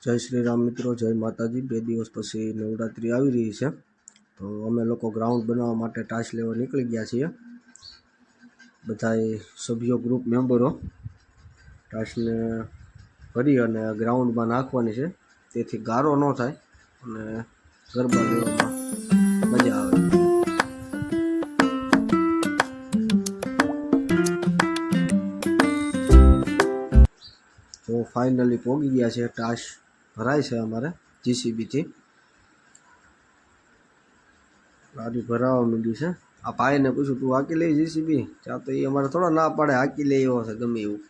જય શ્રી રામ મિત્રો, જય માતાજી। 2 દિવસ પછી નવરાત્રિ આવી રહી છે, તો અમે લોકો ગ્રાઉન્ડ બનાવવા માટે ટાઇલ્સ લેવા નીકળી ગયા છીએ। બધાએ સભ્યો, ગ્રુપ મેમ્બરો ટાઇલ્સને ભરી અને ગ્રાઉન્ડમાં નાખવાની છે, તેથી ગારો ન થાય અને ગરબા લેવામાં મજા આવે। તો ફાઇનલી પહોંચી ગયા છે। ટાઇલ્સ ભરાય છે અમારે જીસીબીથી, ગાડી ભરાવા માંડી છે। આ ભાઈને પૂછું, તું હાકી લઈ જીસીબી? ત્યાં તો એ અમારે થોડા ના પાડે, હાકી લઈ એવો છે ગમે એવું।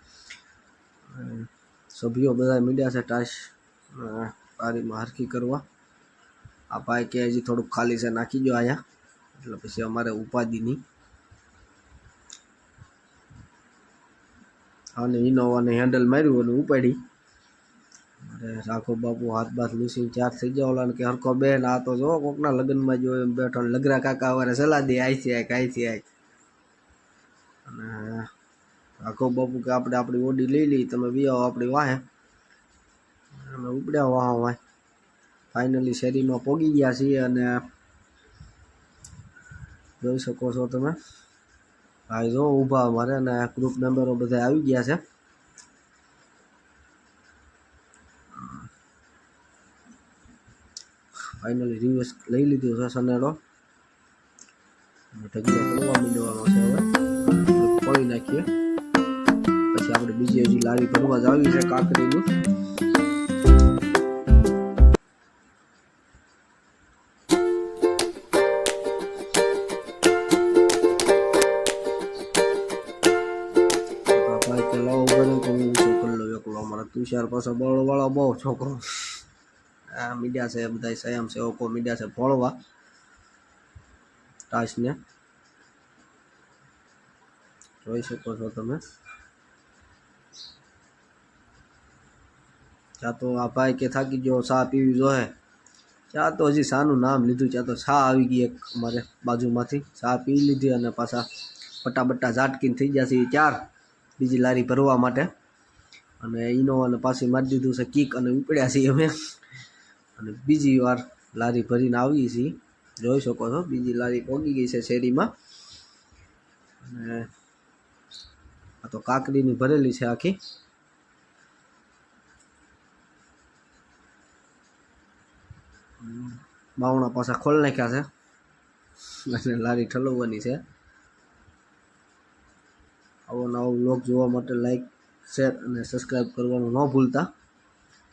સભ્યો બધા મીડ્યા છે ટાઇલ્સ બારીમાં હરખી કરવા। આ ભાઈ કે હજી થોડુંક ખાલી છે, નાખી દો અહીંયા, એટલે પછી અમારે ઉપાધિ નહીં। અને ઇનોવાને હેન્ડલ માર્યું અને ઉપાડી। અરે રાખો બાપુ હાથ બાથ લૂસીને ચાર થઈ ગયા। ઓલાને કે હરખો બેન, આ તો જો કોકના લગ્નમાં જો એમ બેઠો, લગરા કાકા વારે સલાહ દે, આઈથી આય। અને રાખો બાપુ કે આપણે આપણી ઓડી લઈ લઈ, તમે બી આવો આપણી વાહે। અમે ઉપડ્યા વાહ। ફાઇનલી શેરીમાં પહોંચી ગયા છીએ અને જોઈ શકો છો તમે, ભાઈ જો ઊભા અમારે, અને ગ્રુપ મેમ્બરો બધા આવી ગયા છે। ફાઇનલી રિવર્સ લઈ લીધું છે સનેડો, ઢગલો પડવા માંડવાનો છે। હવે ફોડી નાખીએ, પછી આપણે બીજી હજી લારી ભરવા જ આવી છે કાકરીની। ભાઈ કે લાવો બને તો હું ઊંચો કરી લો એકલો। અમારા તુષાર પાસે બળવાળો બહુ છોકરો, આ મીડિયા છે બધા સ્વયં સેવકો મીડિયા છે ફોળવા ટાઇલ્સને, જોઈ શકો છો તમે। ત્યાં તો આ ભાઈ કે થાકી ગયો, ચા પીવી જોઈએ। ત્યાં તો હજી ચાનું નામ લીધું, ત્યાં તો ચા આવી ગઈ એક અમારે બાજુમાંથી, ચા પી લીધી અને પાછા પટ્ટા ઝાટકીને થઈ ગયા છે ચાર બીજી લારી ભરવા માટે। અને ઇનોવાને પાછી મારી દીધું છે કિક અને ઉપડ્યા છીએ અમે, અને બીજી વાર લારી ભરીને આવીએ છીએ। જોઈ શકો છો બીજી લારી પહોંચી ગઈ છે શેરીમાં। અને આ તો કાકડીની ભરેલી છે આખી। બાવણા પાછા ખોલ નાખ્યા છે અને લારી ઠલવવાની છે। આવો નવો વ્લોગ જોવા માટે લાઈક, શેર અને સબસ્ક્રાઈબ કરવાનું ન ભૂલતા।